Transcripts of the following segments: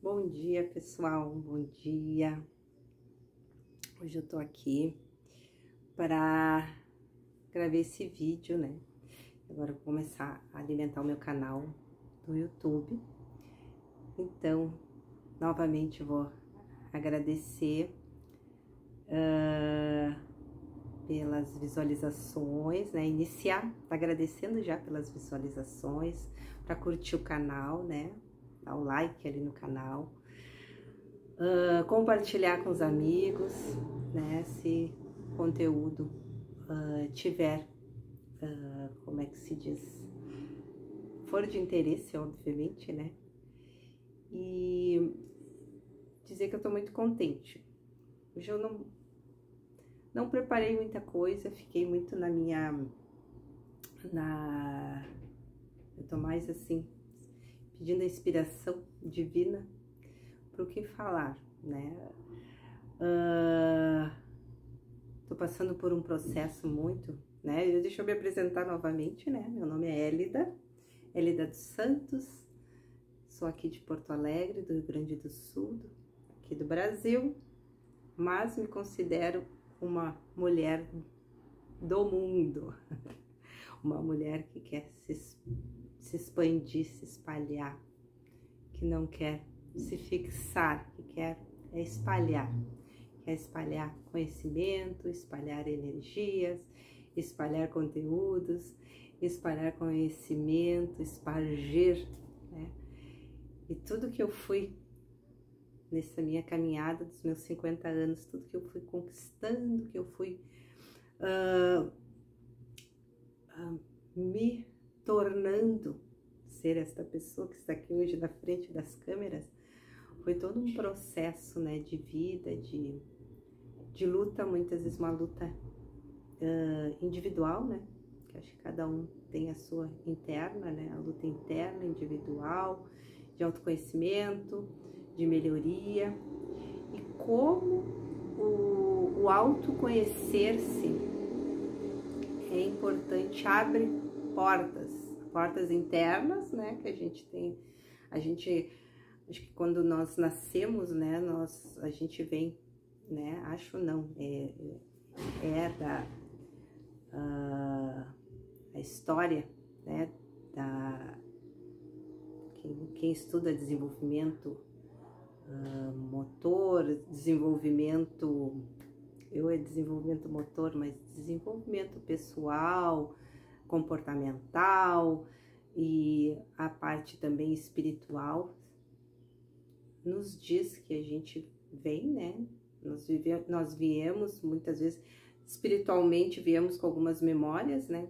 Bom dia, pessoal, bom dia. Hoje eu tô aqui para gravar esse vídeo, né? Agora eu vou começar a alimentar o meu canal do YouTube. Então, novamente vou agradecer pelas visualizações, né? Iniciar agradecendo já pelas visualizações, para curtir o canal, né? Dar o like ali no canal. Compartilhar com os amigos, né? Se o conteúdo tiver, como é que se diz? For de interesse, obviamente, né? E dizer que eu tô muito contente. Hoje eu não preparei muita coisa, fiquei muito eu tô mais assim, pedindo a inspiração divina para o que falar, né? Tô passando por um processo muito, né? Deixa eu me apresentar novamente, né? Meu nome é Elida dos Santos, sou aqui de Porto Alegre, do Rio Grande do Sul, aqui do Brasil, mas me considero uma mulher do mundo, uma mulher que quer se expandir, se espalhar, que não quer se fixar, que quer espalhar conhecimento, espalhar energias, espalhar conteúdos, espalhar conhecimento, espargir, né? E tudo que eu fui nessa minha caminhada dos meus 50 anos, tudo que eu fui conquistando, que eu fui me tornando ser esta pessoa que está aqui hoje na frente das câmeras, foi todo um processo, né, de vida, de luta, muitas vezes uma luta individual, né, que acho que cada um tem a sua interna, né, a luta interna, individual, de autoconhecimento, de melhoria, e como o autoconhecer-se é importante, abre portas internas, né, que a gente tem, acho que quando nós nascemos, né, a gente vem, né, a história, né, quem estuda desenvolvimento motor, desenvolvimento motor, mas desenvolvimento pessoal, comportamental e a parte também espiritual, nos diz que a gente vem, né? Nós viemos, muitas vezes, espiritualmente, viemos com algumas memórias, né?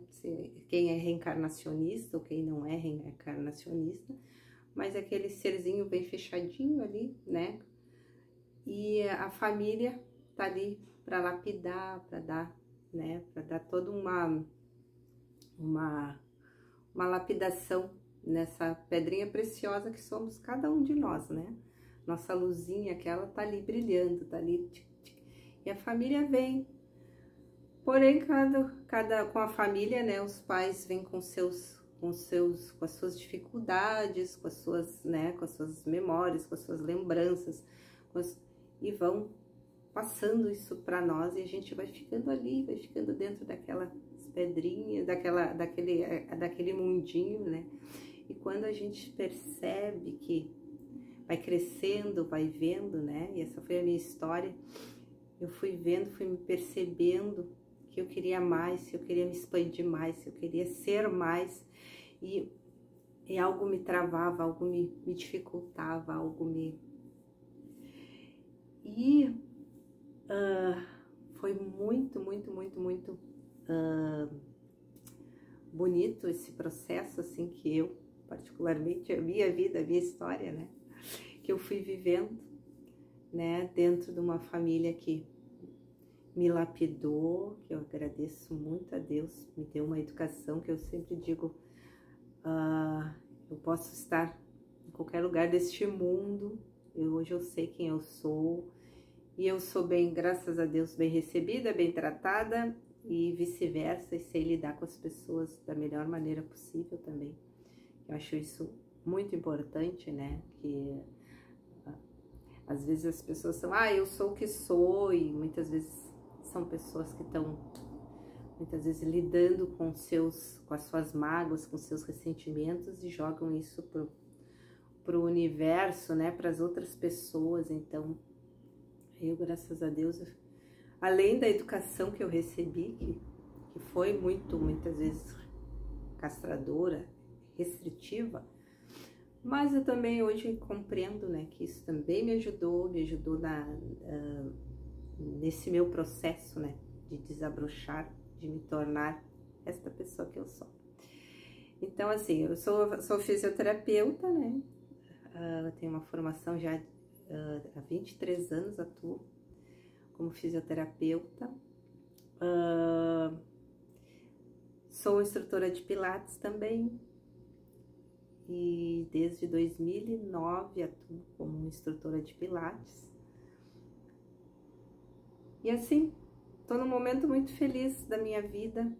Quem é reencarnacionista ou quem não é reencarnacionista, mas aquele serzinho bem fechadinho ali, né? E a família tá ali para lapidar, para dar, né? Para dar toda uma lapidação nessa pedrinha preciosa que somos cada um de nós, né? Nossa luzinha, aquela tá ali brilhando, tá ali. E a família vem. Porém, com a família, né? Os pais vêm com as suas dificuldades, com as suas, né? Com as suas memórias, com as suas lembranças, e vão passando isso para nós, e a gente vai ficando ali, vai ficando dentro daquelas pedrinhas, daquele mundinho, né? E quando a gente percebe que vai crescendo, vai vendo, né? E essa foi a minha história. Eu fui vendo, fui me percebendo que eu queria mais, que eu queria me expandir mais, que eu queria ser mais, e algo me travava, algo me dificultava, algo me... E foi muito bonito esse processo, assim, que eu, particularmente, a minha vida, a minha história, né, que eu fui vivendo, né, dentro de uma família que me lapidou, que eu agradeço muito a Deus, me deu uma educação que eu sempre digo, eu posso estar em qualquer lugar deste mundo, hoje eu sei quem eu sou, e eu sou bem, graças a Deus, bem recebida, bem tratada, e vice-versa, e sei lidar com as pessoas da melhor maneira possível também. Eu acho isso muito importante, né, que Às vezes as pessoas são, eu sou o que sou, e muitas vezes são pessoas que estão, muitas vezes, lidando com as suas mágoas, com seus ressentimentos, e jogam isso pro universo, né, para as outras pessoas. Então, eu, graças a Deus, além da educação que eu recebi, que foi muitas vezes castradora, restritiva, mas eu também hoje compreendo, né, que isso também me ajudou nesse meu processo, né, de desabrochar, de me tornar esta pessoa que eu sou. Então, assim, eu sou fisioterapeuta, né, eu tenho uma formação já há 23 anos, atuo como fisioterapeuta, sou instrutora de Pilates também, e desde 2009 atuo como instrutora de Pilates. E assim, estou num momento muito feliz da minha vida,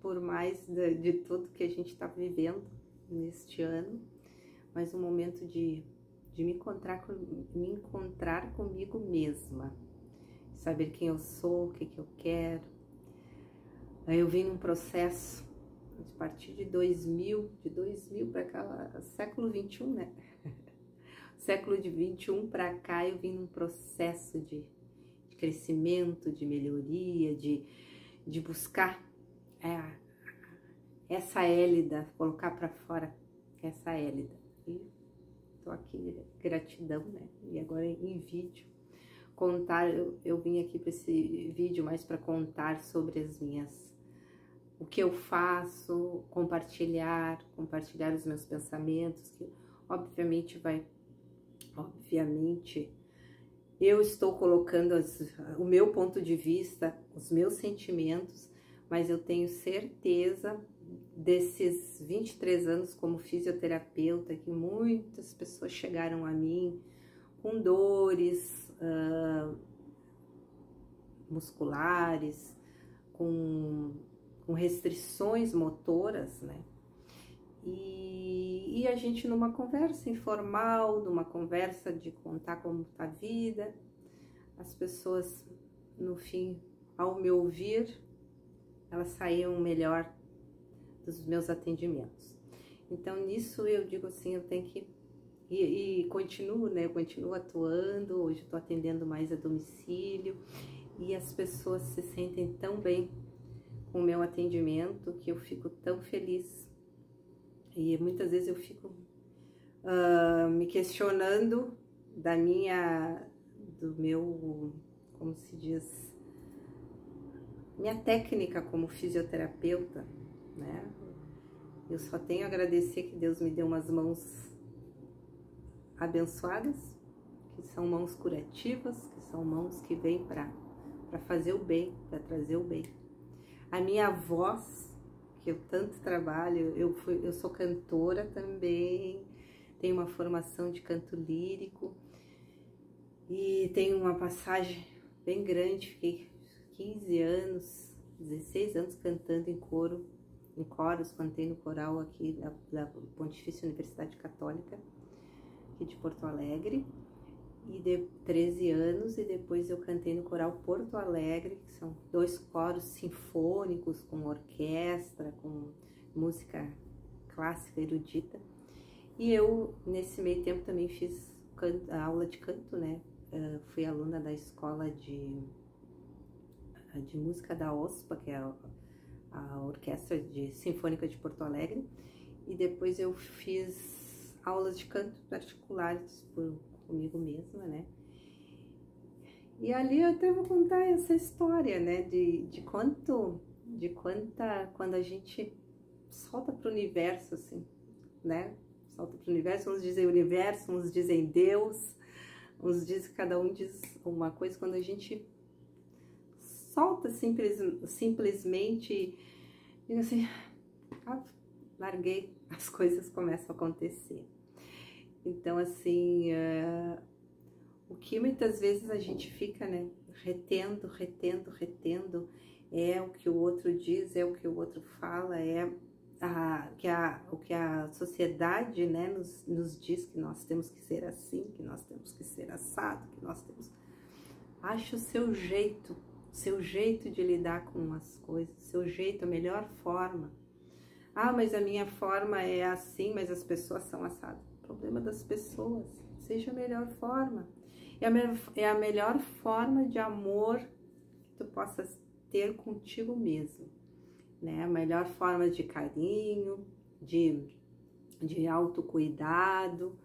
por mais de tudo que a gente está vivendo neste ano, mas um momento de me encontrar comigo mesma, saber quem eu sou, o que eu quero. Eu vim num processo a partir de 2000 para cá, século 21, né? Século de 21 para cá, eu vim num processo de crescimento, de melhoria, de buscar essa Hélida, colocar para fora essa Hélida. E tô aqui, gratidão, né? E agora em vídeo, contar, eu vim aqui para esse vídeo mais para contar sobre o que eu faço, compartilhar os meus pensamentos, que obviamente eu estou colocando o meu ponto de vista, os meus sentimentos, mas eu tenho certeza desses 23 anos como fisioterapeuta, que muitas pessoas chegaram a mim com dores musculares, com restrições motoras, né? E a gente, numa conversa informal, numa conversa de contar como tá a vida, as pessoas, no fim, ao me ouvir, elas saíam melhor dos meus atendimentos. Então, nisso eu digo assim, eu tenho que... E continuo, né? Eu continuo atuando, hoje estou atendendo mais a domicílio, e as pessoas se sentem tão bem com o meu atendimento, que eu fico tão feliz. E muitas vezes eu fico me questionando do meu, como se diz, minha técnica como fisioterapeuta, né? Eu só tenho a agradecer que Deus me deu umas mãos abençoadas, que são mãos curativas, que são mãos que vêm para fazer o bem, para trazer o bem. A minha voz, que eu tanto trabalho, eu sou cantora também, tenho uma formação de canto lírico e tenho uma passagem bem grande, fiquei 16 anos cantando em coros, cantei no coral aqui da Pontifícia Universidade Católica, aqui de Porto Alegre, e de 13 anos, e depois eu cantei no Coral Porto Alegre, que são 2 coros sinfônicos, com orquestra, com música clássica erudita. E eu, nesse meio tempo, também fiz aula de canto, né? Fui aluna da escola de música da OSPA, que é a Orquestra Sinfônica de Porto Alegre, e depois eu fiz aulas de canto particulares comigo mesma, né? E ali eu até vou contar essa história, né? Quando a gente solta para o universo, assim, né? Solta para o universo, uns dizem universo, uns dizem Deus, uns dizem, cada um diz uma coisa. Quando a gente solta simplesmente, digo assim, larguei, as coisas começam a acontecer. Então, assim, o que muitas vezes a gente fica, né, retendo, é o que o outro diz, é o que o outro fala, o que a sociedade, né, nos diz que nós temos que ser assim, que nós temos que ser assado, que nós temos... Ache o seu jeito de lidar com as coisas, seu jeito, a melhor forma. Ah, mas a minha forma é assim, mas as pessoas são assadas. O problema das pessoas, seja a melhor forma. É a melhor forma de amor que tu possas ter contigo mesmo, né? A melhor forma de carinho, de autocuidado,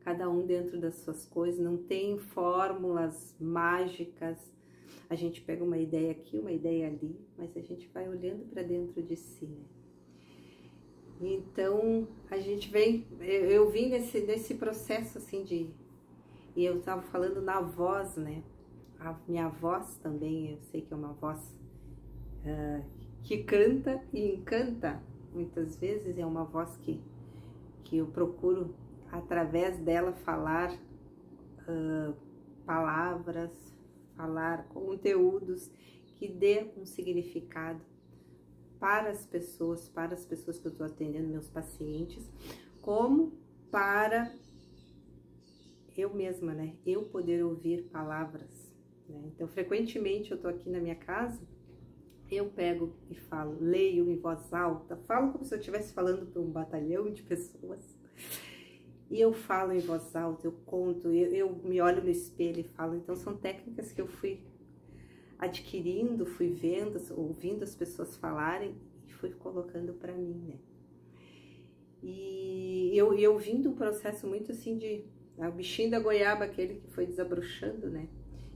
cada um dentro das suas coisas, não tem fórmulas mágicas. A gente pega uma ideia aqui, uma ideia ali, mas a gente vai olhando para dentro de si, né? Então, a gente vem, eu vim nesse processo assim e eu tava falando na voz, né? A minha voz também, eu sei que é uma voz que canta e encanta, muitas vezes é uma voz que eu procuro, através dela, falar palavras, falar conteúdos que dê um significado para as pessoas que eu estou atendendo, meus pacientes, como para eu mesma, né? Eu poder ouvir palavras, né? Então, frequentemente eu tô aqui na minha casa, eu pego e falo, leio em voz alta, falo como se eu estivesse falando para um batalhão de pessoas. E eu falo em voz alta, eu conto, eu me olho no espelho e falo. Então, são técnicas que eu fui adquirindo, fui vendo, ouvindo as pessoas falarem e fui colocando para mim, né? E eu vim de um processo muito assim o bichinho da goiaba, aquele que foi desabrochando, né?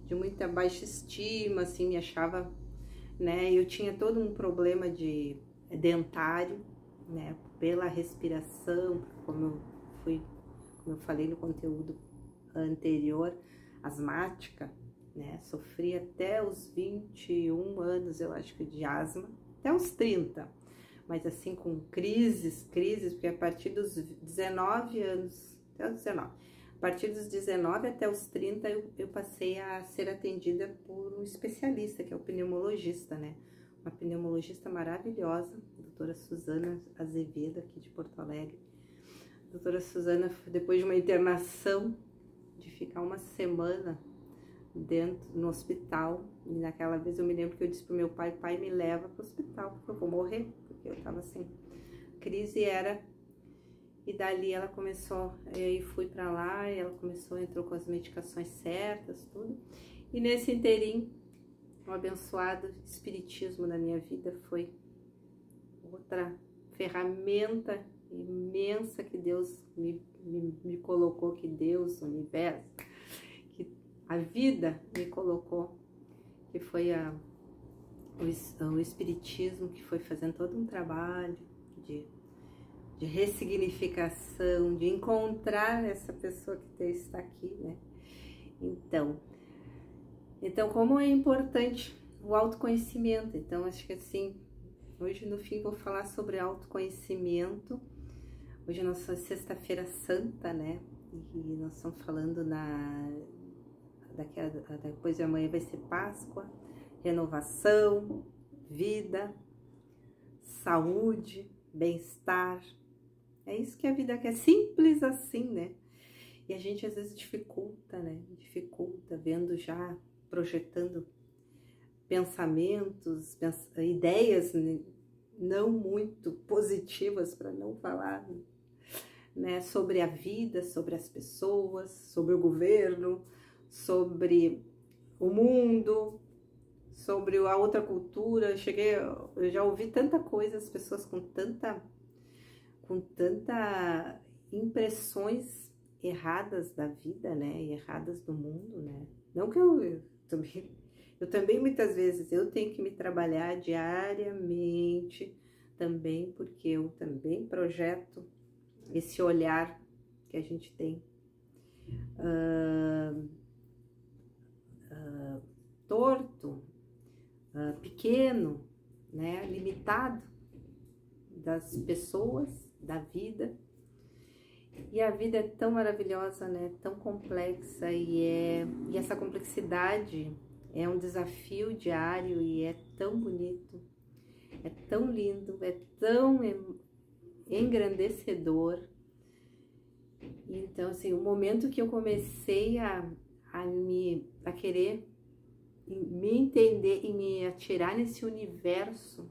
De muita baixa estima, assim, me achava, né? Eu tinha todo um problema de dentário, né? Pela respiração, como eu falei no conteúdo anterior, asmática, né? Sofri até os 21 anos, eu acho que de asma, até os 30, mas assim com crises, porque a partir dos 19 anos, até os 19, a partir dos 19 até os 30 eu passei a ser atendida por um especialista, que é o pneumologista, né? Uma pneumologista maravilhosa, a doutora Suzana Azevedo, aqui de Porto Alegre. A doutora Suzana, depois de uma internação, de ficar uma semana no hospital, e naquela vez eu me lembro que eu disse pro meu pai, me leva pro hospital, porque eu vou morrer, porque eu tava assim, crise e dali ela começou, eu fui pra lá, e ela entrou com as medicações certas, tudo, e nesse inteirinho, o abençoado espiritismo na minha vida foi outra ferramenta imensa que Deus me colocou, que Deus, o universo, que a vida me colocou, que foi o espiritismo, que foi fazendo todo um trabalho de ressignificação, de encontrar essa pessoa que está aqui, né? Então, como é importante o autoconhecimento. Então, acho que assim, hoje no fim vou falar sobre autoconhecimento. Hoje é nossa sexta-feira santa, né? E nós estamos falando depois de amanhã vai ser Páscoa, renovação, vida, saúde, bem-estar. É isso que a vida quer, simples assim, né? E a gente às vezes dificulta, né? Dificulta, vendo já, projetando pensamentos, ideias não muito positivas, para não falar, né? Sobre a vida, sobre as pessoas, sobre o governo, sobre o mundo, sobre a outra cultura. Eu já ouvi tanta coisa, as pessoas com tanta impressões erradas da vida, né, e erradas do mundo, né, não que eu também muitas vezes eu tenho que me trabalhar diariamente também, porque eu também projeto esse olhar que a gente tem torto, pequeno, né, limitado das pessoas, da vida. E a vida é tão maravilhosa, né? Tão complexa, e essa complexidade é um desafio diário, e é tão bonito, é tão lindo, é tão engrandecedor. Então, assim, o momento que eu comecei a querer me entender e me atirar nesse universo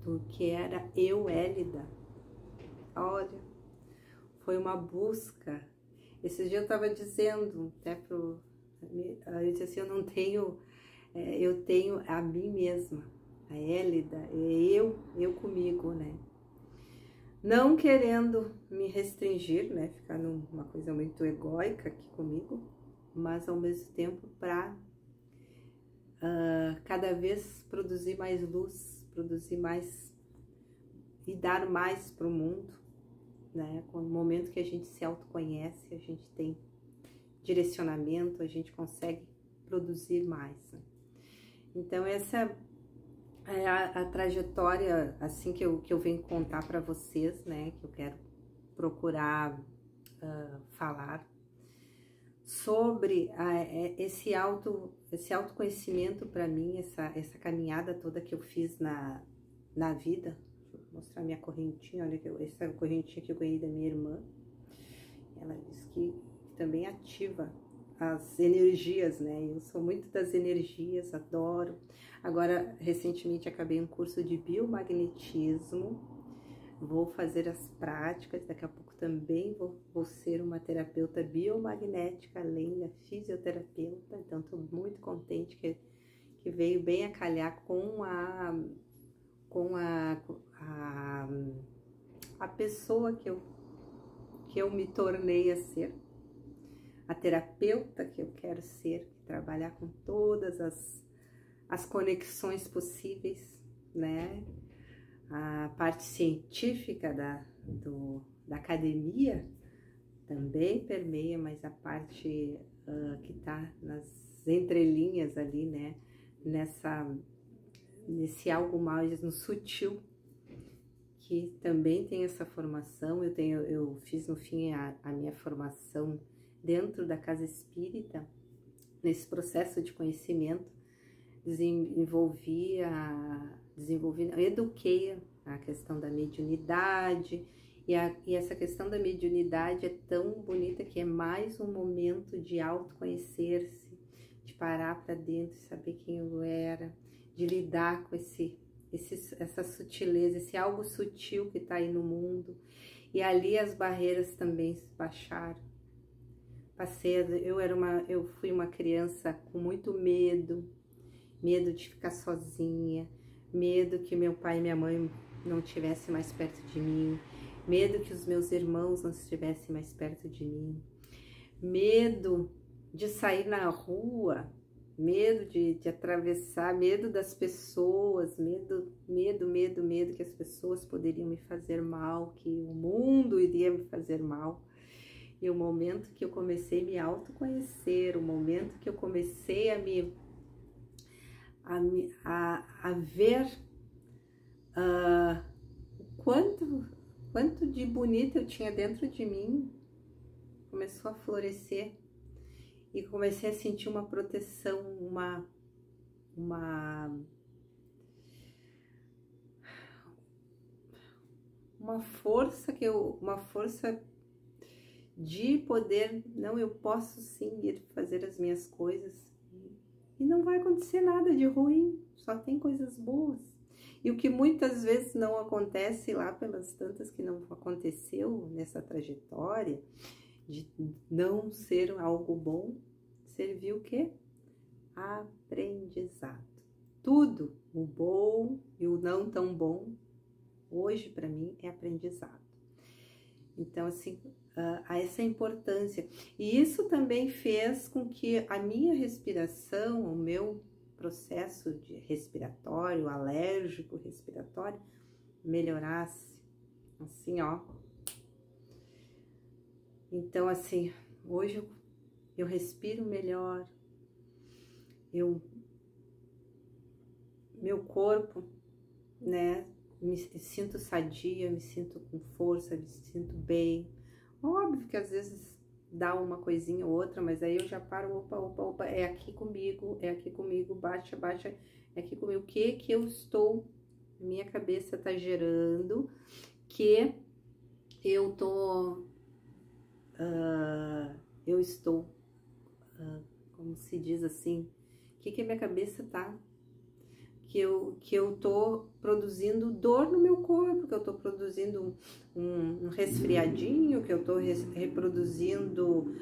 do que era eu, Hélida, olha, foi uma busca. Esses dias eu estava dizendo até eu disse assim, eu tenho a mim mesma, a Hélida, eu comigo, né? Não querendo me restringir, né? Ficar numa coisa muito egóica aqui comigo, mas ao mesmo tempo para cada vez produzir mais luz, produzir mais e dar mais para o mundo, né? No momento que a gente se autoconhece, a gente tem direcionamento, a gente consegue produzir mais, né? Então essa é a trajetória assim que eu venho contar para vocês, né? Que eu quero procurar falar sobre esse autoconhecimento para mim, essa caminhada toda que eu fiz na vida. Deixa eu mostrar minha correntinha, olha que essa correntinha que eu ganhei da minha irmã. Ela diz que também ativa as energias, né? Eu sou muito das energias, adoro. Agora, recentemente, acabei um curso de biomagnetismo. Vou fazer as práticas, daqui a pouco também vou ser uma terapeuta biomagnética, além da fisioterapeuta. Então, estou muito contente que veio bem a calhar com a pessoa que eu me tornei a ser, a terapeuta que eu quero ser, trabalhar com todas as conexões possíveis, né? A parte científica da academia também permeia, mas a parte que está nas entrelinhas ali, né? Nesse algo mais no sutil, que também tem essa formação. Eu fiz no fim a minha formação dentro da casa espírita, nesse processo de conhecimento, eduquei a questão da mediunidade, e essa questão da mediunidade é tão bonita que é mais um momento de autoconhecer-se, de parar para dentro e saber quem eu era, de lidar com essa sutileza, esse algo sutil que está aí no mundo. E ali as barreiras também se baixaram. Eu fui uma criança com muito medo de ficar sozinha, medo que meu pai e minha mãe não estivessem mais perto de mim, medo que os meus irmãos não estivessem mais perto de mim, medo de sair na rua, medo de atravessar, medo das pessoas, medo que as pessoas poderiam me fazer mal, que o mundo iria me fazer mal. E o momento que eu comecei a me autoconhecer, o momento que eu comecei a ver quanto de bonito eu tinha dentro de mim, começou a florescer. E comecei a sentir uma proteção, uma força de poder. Não, eu posso sim ir fazer as minhas coisas e não vai acontecer nada de ruim, só tem coisas boas. E o que muitas vezes não acontece lá pelas tantas que não aconteceu nessa trajetória, de não ser algo bom, serviu o quê? Aprendizado. Tudo, o bom e o não tão bom, hoje para mim é aprendizado. Então, assim, essa importância. E isso também fez com que a minha respiração, o meu processo de respiratório, alérgico respiratório, melhorasse. Assim, ó. Então, assim, hoje eu respiro melhor, meu corpo, né, me sinto sadia, me sinto com força, me sinto bem. Óbvio que às vezes dá uma coisinha ou outra, mas aí eu já paro, opa, é aqui comigo, baixa, é aqui comigo. O que eu estou minha cabeça tá gerando que eu estou, como se diz assim, o que a minha cabeça tá, que eu tô produzindo dor no meu corpo, que eu tô produzindo um resfriadinho, que eu tô reproduzindo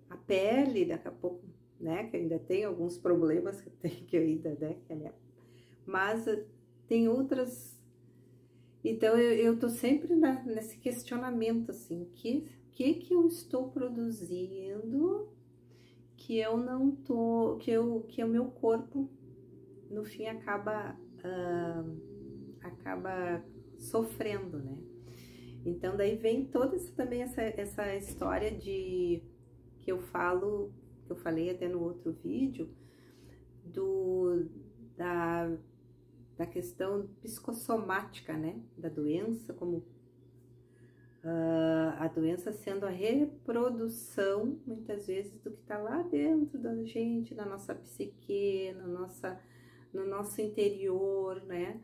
a pele, daqui a pouco, né, que ainda tem alguns problemas que tem que ainda, né, mas tem outras. Então eu tô sempre nesse questionamento, assim, que eu estou produzindo que eu não tô, que o meu corpo, no fim, acaba sofrendo, né? Então, daí vem toda também essa história que eu falei até no outro vídeo, da questão psicossomática, né? Da doença, como a doença sendo a reprodução, muitas vezes, do que está lá dentro da gente, da nossa psique, no nosso interior, né?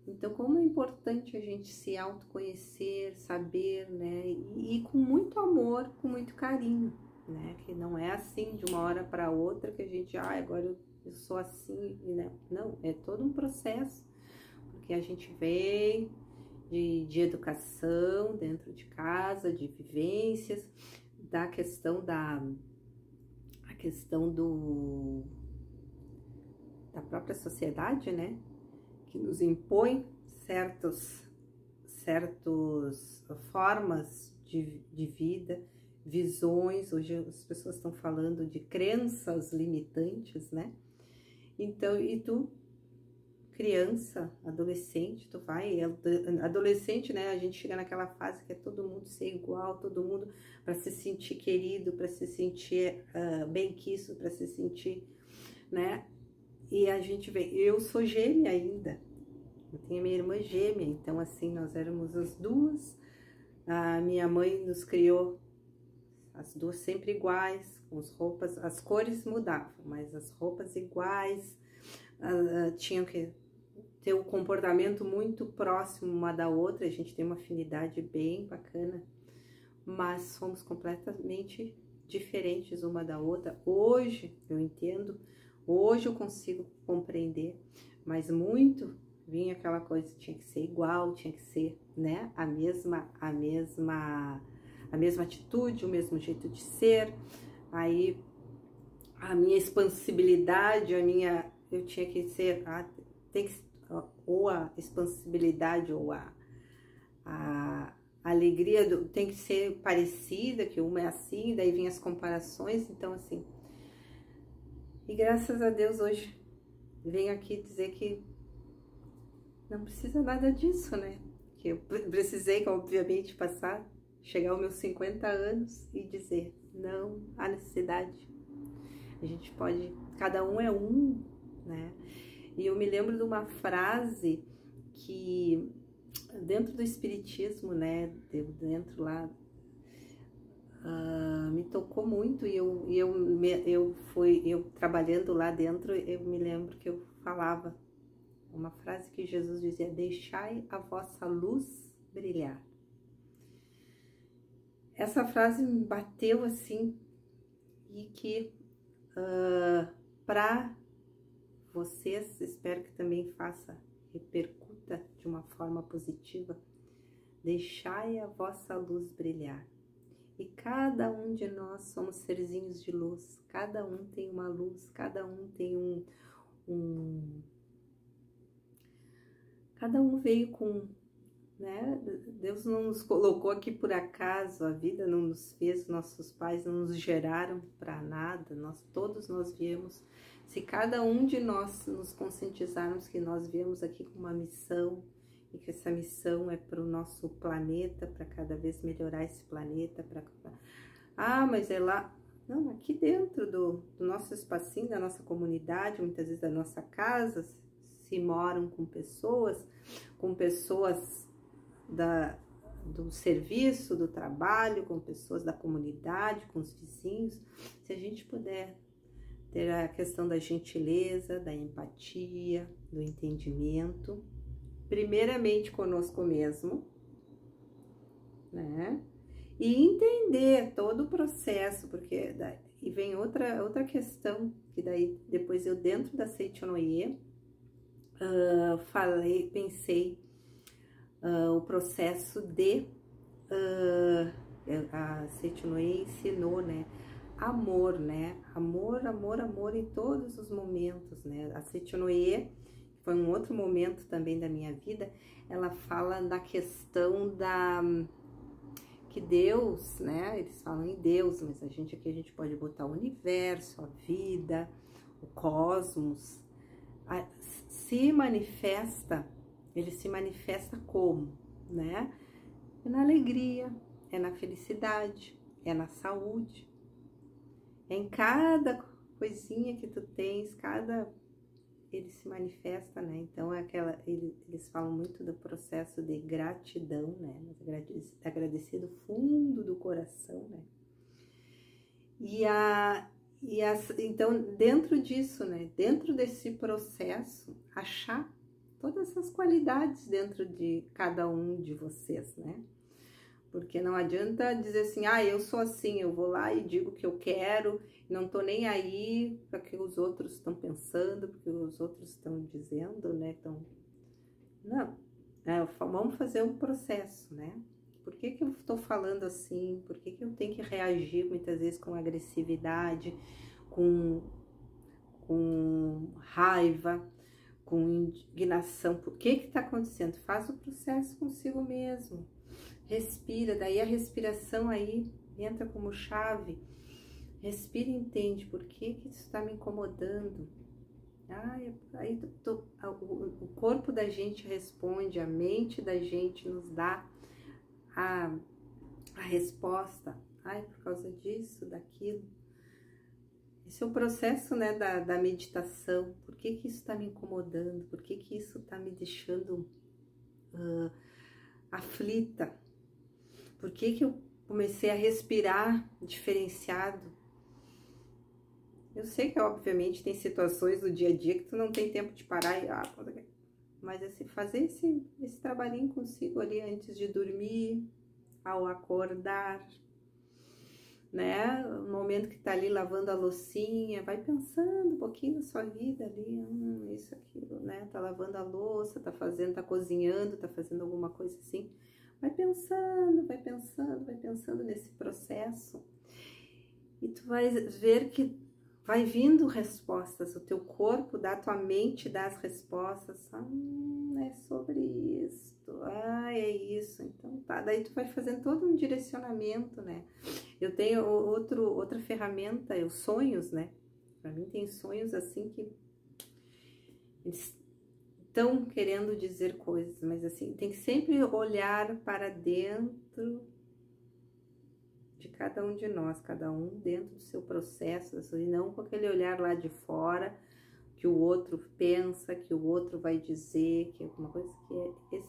Então, como é importante a gente se autoconhecer, saber, né? E com muito amor, com muito carinho, né? Que não é assim, de uma hora para outra, que a gente, agora eu sou assim, né? Não, é todo um processo, porque a gente vem de educação dentro de casa, de vivências, da questão da própria sociedade, né? Que nos impõe certas formas de vida, visões. Hoje as pessoas estão falando de crenças limitantes, né? Então, e tu, criança, adolescente, adolescente, né? A gente chega naquela fase que é todo mundo ser igual, todo mundo para se sentir querido, para se sentir bem-quisto, para se sentir, né? E a gente vê, eu sou gêmea ainda, eu tenho minha irmã gêmea, então assim, nós éramos as duas, a minha mãe nos criou as duas sempre iguais, com as roupas, as cores mudavam, mas as roupas iguais, tinham que ter um comportamento muito próximo uma da outra, a gente tem uma afinidade bem bacana, mas somos completamente diferentes uma da outra. Hoje eu entendo, hoje eu consigo compreender, mas muito vinha aquela coisa, tinha que ser igual, tinha que ser, né, a mesma atitude, o mesmo jeito de ser. Aí a minha expansibilidade, eu tinha que ser, ou a expansibilidade ou a alegria tem que ser parecida, que uma é assim, daí vem as comparações, então assim. E graças a Deus hoje venho aqui dizer que não precisa nada disso, né? Que eu precisei, obviamente, chegar aos meus 50 anos e dizer, não há necessidade. A gente pode, cada um é um, né? E eu me lembro de uma frase que, dentro do espiritismo, né, dentro lá, me tocou muito, e eu trabalhando lá dentro, eu me lembro que eu falava uma frase que Jesus dizia, deixai a vossa luz brilhar. Essa frase me bateu assim, e que para vocês, espero que também repercuta de uma forma positiva. Deixai a vossa luz brilhar. E cada um de nós somos serzinhos de luz. Cada um tem uma luz, cada um tem cada um veio com, né? Deus não nos colocou aqui por acaso, a vida não nos fez, nossos pais não nos geraram para nada, todos nós viemos. Se cada um de nós nos conscientizarmos que nós viemos aqui com uma missão, e que essa missão é para o nosso planeta, para cada vez melhorar esse planeta, mas é lá. Não, aqui dentro do nosso espacinho, da nossa comunidade, muitas vezes da nossa casa, se moram com pessoas do serviço, do trabalho, com pessoas da comunidade, com os vizinhos. Se a gente puder ter a questão da gentileza, da empatia, do entendimento, primeiramente conosco mesmo, né? E entender todo o processo, porque e vem outra questão, que daí depois eu dentro da Seichonoye, pensei o processo de, a Seichonoye ensinou, né? Amor, né? Amor, amor, amor em todos os momentos, né? A Seichonoye foi um outro momento também da minha vida, ela fala da questão que Deus, né? Eles falam em Deus, mas a gente pode botar o universo, a vida, o cosmos, se manifesta, ele se manifesta como, né? É na alegria, é na felicidade, é na saúde, é em cada coisinha que tu tens, ele se manifesta, né? Então eles falam muito do processo de gratidão, né? Agradecer do fundo do coração, né? Então, dentro disso, né? Dentro desse processo, achar todas essas qualidades dentro de cada um de vocês, né? Porque não adianta dizer assim, eu sou assim, eu vou lá e digo o que eu quero, não tô nem aí para que os outros estão pensando, porque os outros estão dizendo, né? Então, não, vamos fazer um processo, né? Por que eu estou falando assim? Por que eu tenho que reagir muitas vezes com agressividade, com raiva, com indignação? Por que está acontecendo? Faz o processo consigo mesmo. Respira, daí a respiração aí entra como chave. Respira e entende por que isso está me incomodando. Aí o corpo da gente responde, a mente da gente nos dá a resposta. Por causa disso, daquilo. Esse é o processo, né, da meditação. Por que isso está me incomodando? Por que isso está me deixando aflita? Por que eu comecei a respirar diferenciado? Eu sei que, obviamente, tem situações do dia a dia que tu não tem tempo de parar e... mas assim, fazer esse trabalhinho consigo ali antes de dormir, ao acordar, né? No momento que tá ali lavando a loucinha, vai pensando um pouquinho na sua vida ali, isso, aquilo, né? Tá lavando a louça, tá cozinhando, tá fazendo alguma coisa assim. Vai pensando, vai pensando, vai pensando nesse processo e tu vai ver que vai vindo respostas, o teu corpo dá, tua mente dá as respostas, é sobre isso, é isso, então tá, daí tu vai fazendo todo um direcionamento, né? Eu tenho outra ferramenta, os sonhos, né? Pra mim tem sonhos assim que eles estão querendo dizer coisas, mas assim, tem que sempre olhar para dentro de cada um de nós, cada um dentro do seu processo, e não com aquele olhar lá de fora, que o outro pensa, que o outro vai dizer, que é alguma coisa, que é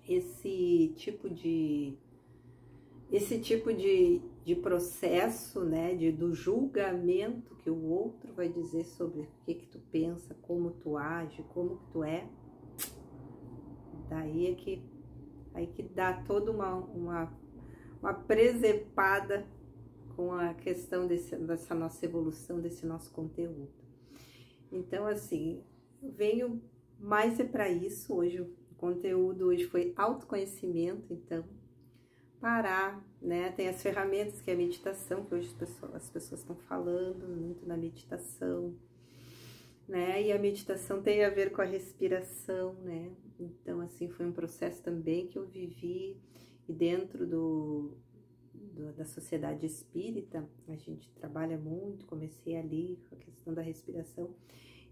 esse tipo de processo, né, do julgamento que o outro vai dizer sobre o que tu pensa, como tu age, como que tu é. Daí aí que dá toda uma presepada com a questão dessa nossa evolução, desse nosso conteúdo. Então, assim, venho mais para isso hoje. O conteúdo hoje foi autoconhecimento, então parar, né? Tem as ferramentas que é a meditação, que hoje as pessoas estão falando muito na meditação, né? E a meditação tem a ver com a respiração, né? Então, assim, foi um processo também que eu vivi, e dentro da sociedade espírita, a gente trabalha muito, comecei ali com a questão da respiração,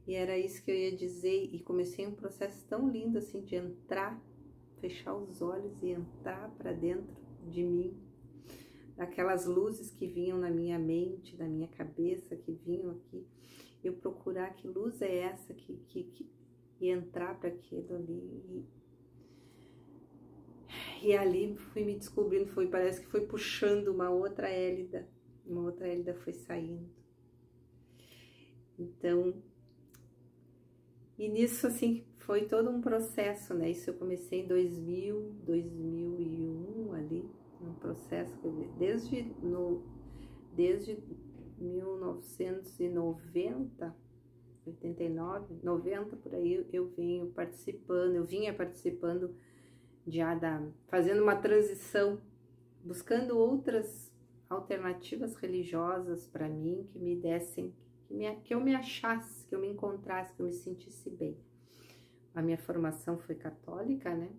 e era isso que eu ia dizer, e comecei um processo tão lindo, assim, de entrar, fechar os olhos e entrar para dentro de mim, aquelas luzes que vinham na minha mente, na minha cabeça, que vinham aqui, eu procurar que luz é essa, e entrar para aquilo ali, e ali fui me descobrindo, parece que foi puxando uma outra hélida foi saindo. Então, e nisso, assim, foi todo um processo, né? Isso eu comecei em 2001 ali, um processo, desde 1990, 89, 90, por aí, eu vinha participando fazendo uma transição, buscando outras alternativas religiosas para mim, que me dessem, que eu me achasse, que eu me encontrasse, que eu me sentisse bem. A minha formação foi católica, né?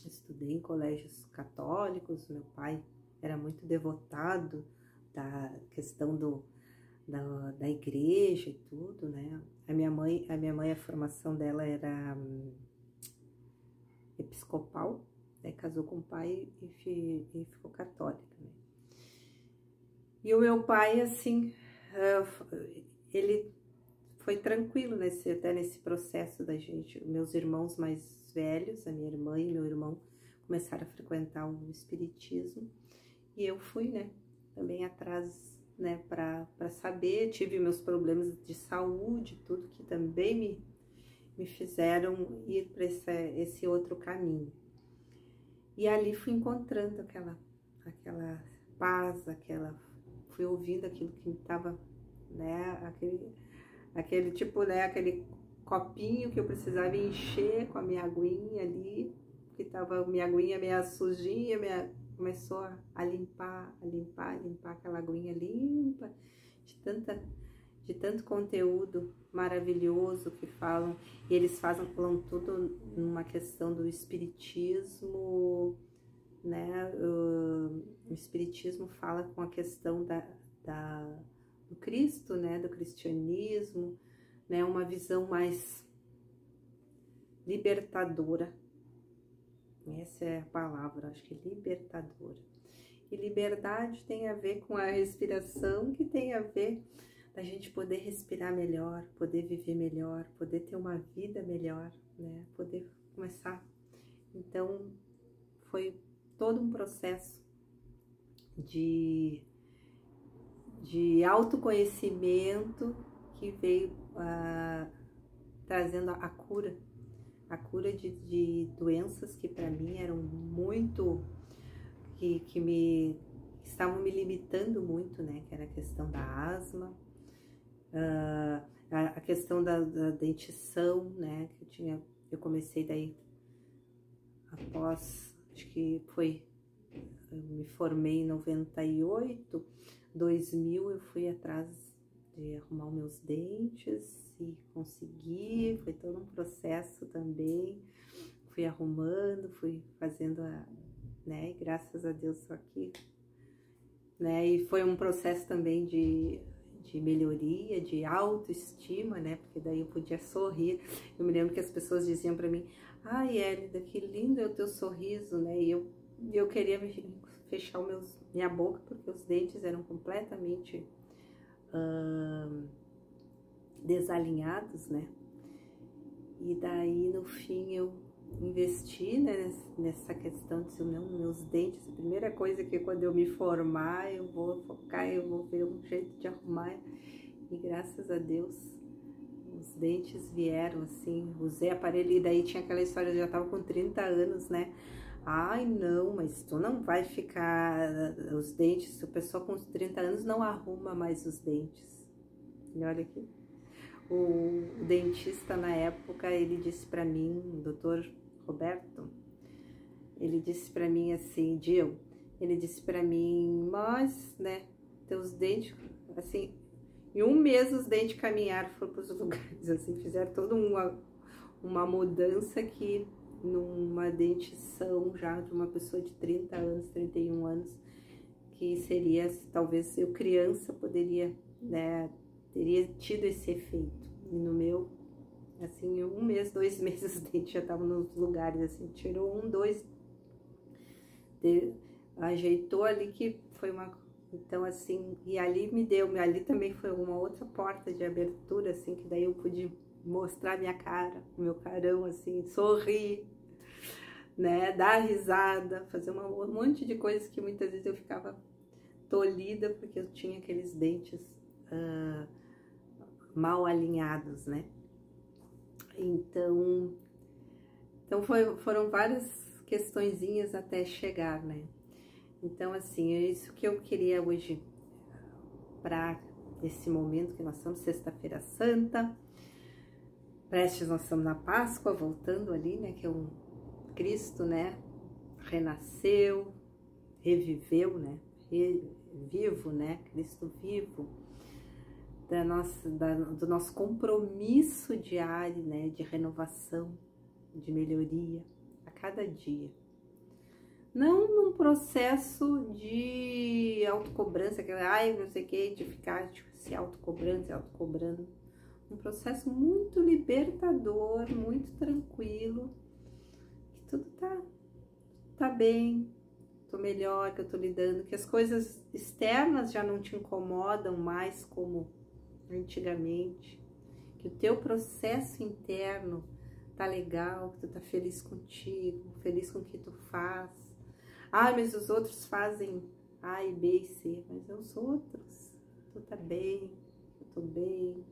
Estudei em colégios católicos, meu pai era muito devotado da questão da igreja e tudo, né? A minha mãe, a formação dela era episcopal, né? Casou com o pai e ficou católica, né? E o meu pai, assim, ele foi tranquilo até nesse processo da gente. Meus irmãos mais velhos, a minha irmã e meu irmão, começaram a frequentar o espiritismo. E eu fui, né, também atrás, né, para saber. Tive meus problemas de saúde, tudo que também me fizeram ir para esse outro caminho. E ali fui encontrando aquela paz, fui ouvindo aquilo que me estava, né, aquele tipo, né, aquele copinho que eu precisava encher com a minha aguinha ali, que tava minha aguinha meio sujinha, começou a limpar aquela aguinha limpa, de tanto conteúdo maravilhoso que falam, e eles falam tudo numa questão do espiritismo, né? O espiritismo fala com a questão do Cristo, né? Do cristianismo, né? Uma visão mais libertadora. Essa é a palavra, acho que libertadora. E liberdade tem a ver com a respiração, que tem a ver da gente poder respirar melhor, poder viver melhor, poder ter uma vida melhor, né? Poder começar. Então, foi todo um processo de autoconhecimento que veio trazendo a cura de doenças que para mim eram muito, que estavam me limitando muito, né? Que era a questão da asma, a questão da dentição, né? Eu comecei daí após, acho que eu me formei em 98, 2000 eu fui atrás de arrumar os meus dentes e consegui, foi todo um processo também, fui arrumando, fui fazendo, né, e graças a Deus só aqui, né, e foi um processo também de melhoria, de autoestima, né, porque daí eu podia sorrir. Eu me lembro que as pessoas diziam para mim, ai, Hélida, que lindo é o teu sorriso, né, e eu queria fechar minha boca, porque os dentes eram completamente desalinhados, né? E daí, no fim, eu investi, né, nessa questão de dizer, não, meus dentes, a primeira coisa que quando eu me formar, eu vou focar, eu vou ver um jeito de arrumar. E graças a Deus, os dentes vieram, assim, usei aparelho, e daí tinha aquela história, eu já tava com 30 anos, né? Ai, não, mas tu não vai ficar os dentes, a pessoa com 30 anos não arruma mais os dentes. E olha aqui, o dentista na época, ele disse pra mim, o doutor Roberto, ele disse pra mim assim, Jill, ele disse pra mim, mas, né, teus dentes, assim, em um mês os dentes caminharam, foram pros lugares, assim, fizeram toda uma mudança que numa dentição já de uma pessoa de 30 anos, 31 anos, que seria, talvez eu criança poderia, né, teria tido esse efeito. E no meu, assim, em um mês, 2 meses, os dentes já estavam nos lugares, assim, tirou 1, 2, ajeitou ali que foi uma... Então, assim, e ali ali também foi uma outra porta de abertura, assim, que daí eu pude mostrar minha cara, o meu carão, assim, sorrir, né, dar risada, fazer um monte de coisas que muitas vezes eu ficava tolhida porque eu tinha aqueles dentes mal alinhados, né? Então foram várias questõezinhas até chegar, né? Então, assim, é isso que eu queria hoje para esse momento que nós estamos, Sexta-feira Santa, prestes, nós estamos na Páscoa, voltando ali, né? Que é um Cristo, né? Renasceu, reviveu, né? Vivo, né? Cristo vivo, do nosso compromisso diário, né? De renovação, de melhoria a cada dia. Não num processo de autocobrança, não sei o que, de ficar se autocobrando. Um processo muito libertador, muito tranquilo, que tudo tá bem, tô melhor, que eu tô lidando, que as coisas externas já não te incomodam mais como antigamente, que o teu processo interno tá legal, que tu tá feliz contigo, feliz com o que tu faz. Mas os outros fazem A, e B e C, mas os outros, tu tá bem, eu tô bem.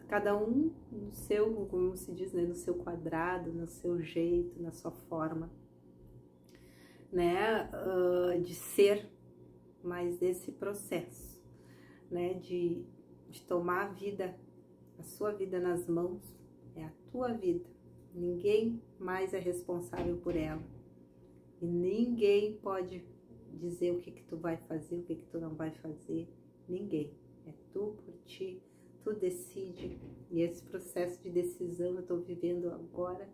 Cada um no seu, como se diz, né, no seu quadrado, no seu jeito, na sua forma, né, de ser, mas desse processo, né, de tomar a vida, a sua vida nas mãos, é a tua vida, ninguém mais é responsável por ela, e ninguém pode dizer o que tu vai fazer, o que tu não vai fazer, ninguém, é tu por ti, tu decide, e esse processo de decisão eu tô vivendo agora,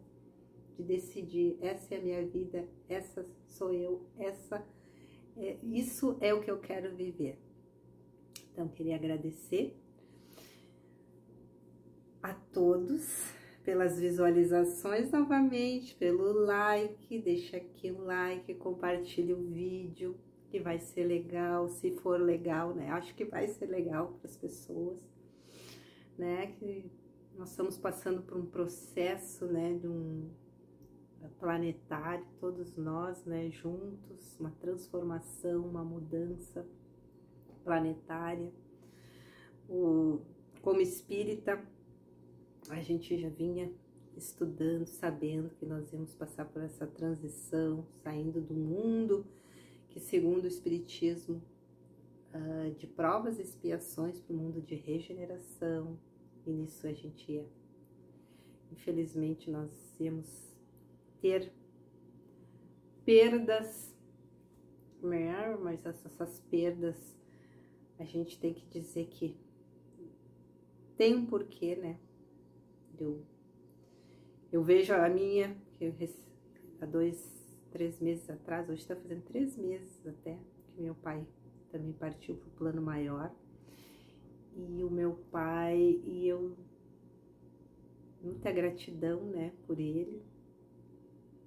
de decidir, essa é a minha vida, essa sou eu, isso é o que eu quero viver. Então, queria agradecer a todos pelas visualizações novamente, pelo like, deixa aqui um like, compartilhe o vídeo, que vai ser legal, se for legal, né? Acho que vai ser legal para as pessoas, né? Que nós estamos passando por um processo, né, de um planetário, todos nós, né, juntos, uma transformação, uma mudança planetária. Como espírita, a gente já vinha estudando, sabendo que nós íamos passar por essa transição, saindo do mundo que, segundo o espiritismo, de provas e expiações, para o mundo de regeneração, e nisso a gente ia, infelizmente, nós íamos ter perdas, mas essas perdas a gente tem que dizer que tem um porquê, né? Eu vejo a minha, que há 2-3 meses atrás, hoje está fazendo 3 meses até, que meu pai também partiu para o plano maior, e o meu pai, e eu, muita gratidão, né, por ele.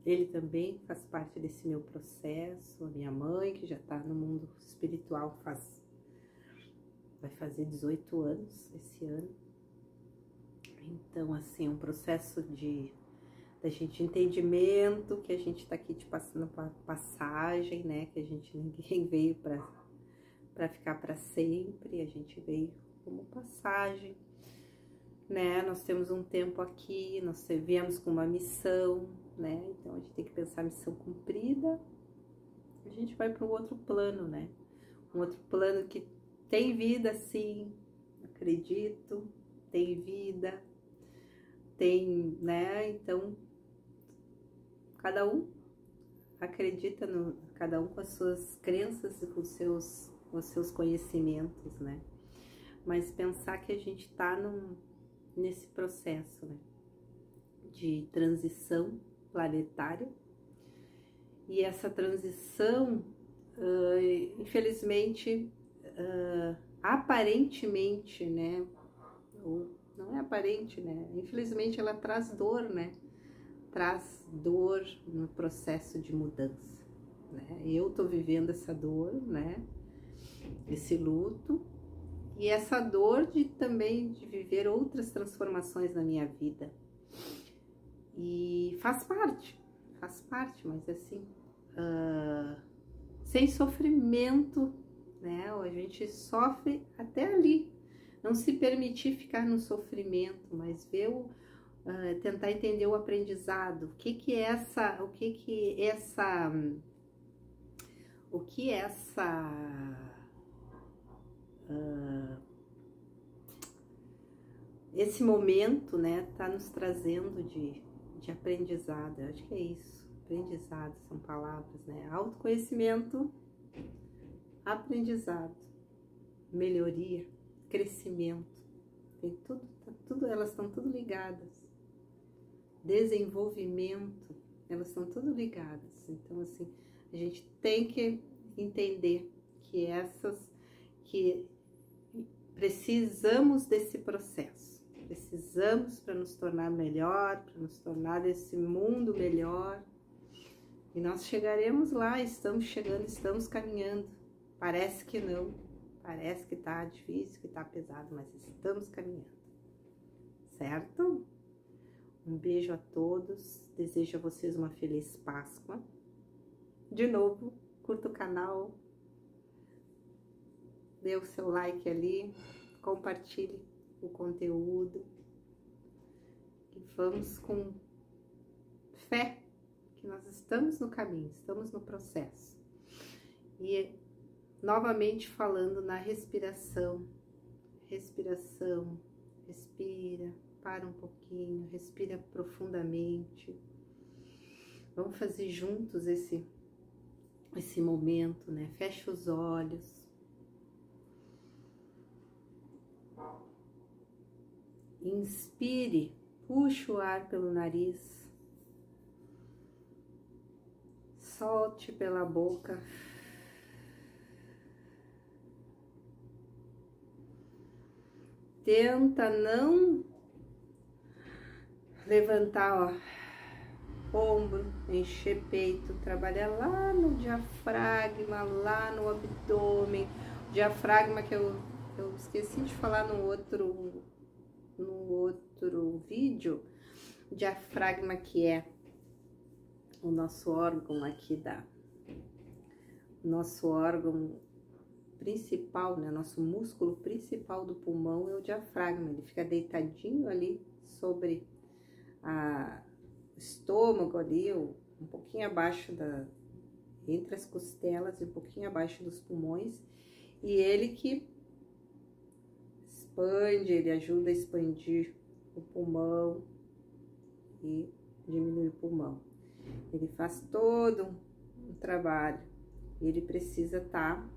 Ele também faz parte desse meu processo, a minha mãe, que já está no mundo espiritual, vai fazer 18 anos esse ano. Então, assim, um processo da gente entendimento, que a gente está aqui te passando para passagem, né, que ninguém veio para ficar para sempre, a gente veio como passagem, né, nós temos um tempo aqui, nós viemos com uma missão, né, então a gente tem que pensar a missão cumprida, a gente vai para um outro plano, né, um outro plano que tem vida, sim, acredito, tem vida, tem, né, então cada um acredita cada um com as suas crenças e com os seus conhecimentos, né, mas pensar que a gente tá nesse processo, né, de transição planetária, e essa transição, infelizmente, aparentemente, né, ou não é aparente, né, infelizmente ela traz dor, né, traz dor no processo de mudança, né, eu tô vivendo essa dor, né, esse luto, e essa dor também de viver outras transformações na minha vida. E faz parte, mas assim, sem sofrimento, né? A gente sofre até ali, Não se permitir ficar no sofrimento, mas ver tentar entender o aprendizado. O que essa esse momento, né, tá nos trazendo de aprendizado. Eu acho que é isso. Aprendizado são palavras, né? Autoconhecimento, aprendizado, melhoria, crescimento. Tem tudo, elas estão tudo ligadas. Desenvolvimento, elas estão tudo ligadas. Então, assim, a gente tem que entender que precisamos desse processo. Precisamos para nos tornar melhor, para nos tornar esse mundo melhor. E nós chegaremos lá, estamos chegando, estamos caminhando. Parece que não, parece que tá difícil, que tá pesado, mas estamos caminhando. Certo? Um beijo a todos, desejo a vocês uma feliz Páscoa. De novo, curta o canal, dê o seu like ali, compartilhe o conteúdo. E vamos com fé que nós estamos no caminho, estamos no processo. E novamente falando na respiração, respira, para um pouquinho, respira profundamente. Vamos fazer juntos esse momento, né? Fecha os olhos. Inspire, puxe o ar pelo nariz. Solte pela boca. Tenta não levantar, ó, ombro, encher peito, trabalhar lá no diafragma, lá no abdômen. Diafragma que eu esqueci de falar no outro vídeo. Diafragma que é o nosso órgão aqui nosso órgão principal, né? Nosso músculo principal do pulmão é o diafragma. Ele fica deitadinho ali sobre o estômago ali, um pouquinho abaixo entre as costelas e um pouquinho abaixo dos pulmões. E ele que expande, ele ajuda a expandir o pulmão e diminui o pulmão. Ele faz todo um trabalho. Ele precisa estar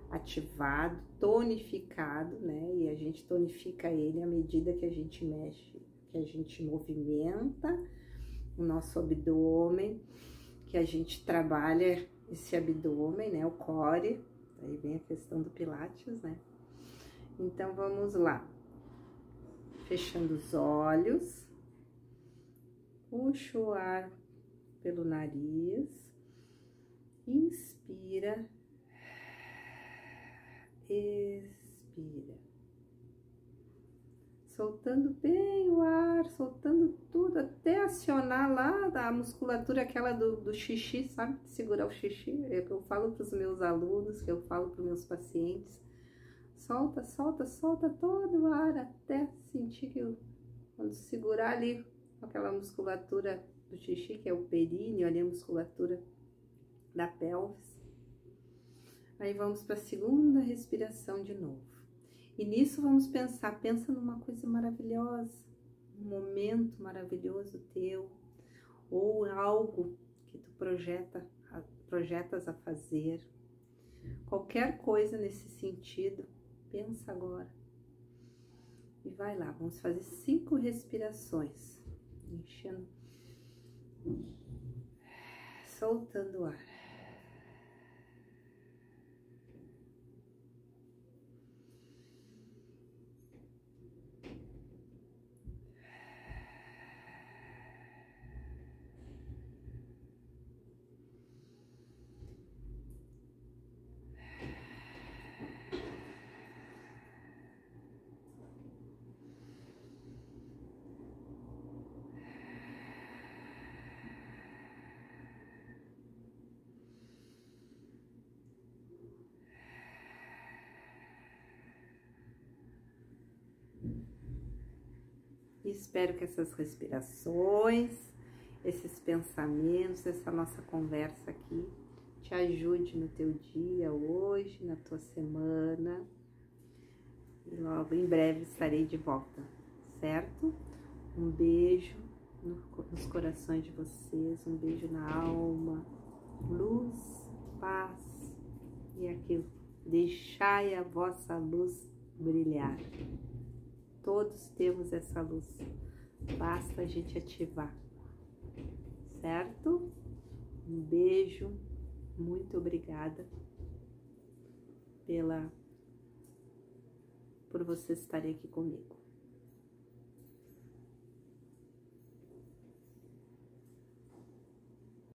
ativado, tonificado, né? E a gente tonifica ele à medida que a gente mexe, que a gente movimenta o nosso abdômen, que a gente trabalha esse abdômen, né? O core, aí vem a questão do Pilates, né? Então, vamos lá. Fechando os olhos. Puxa o ar pelo nariz. Inspira. Expira. Soltando bem o ar, soltando tudo, até acionar lá a musculatura, aquela do xixi, sabe? Segurar o xixi. É o que eu falo para os meus alunos, que eu falo para os meus pacientes. Solta, solta, solta todo o ar, até sentir que quando segurar ali aquela musculatura do xixi, que é o períneo, ali a musculatura da pelvis. Aí vamos para a segunda respiração de novo. E nisso vamos pensa numa coisa maravilhosa, um momento maravilhoso teu, ou algo que tu projetas a fazer. Qualquer coisa nesse sentido, pensa agora. E vai lá, vamos fazer 5 respirações. Enchendo, soltando o ar. E espero que essas respirações, esses pensamentos, essa nossa conversa aqui te ajude no teu dia hoje, na tua semana. E logo em breve estarei de volta, certo? Um beijo nos corações de vocês, um beijo na alma, luz, paz e aquilo. Deixai a vossa luz brilhar. Todos temos essa luz, basta a gente ativar, certo? Um beijo, muito obrigada por vocês estarem aqui comigo.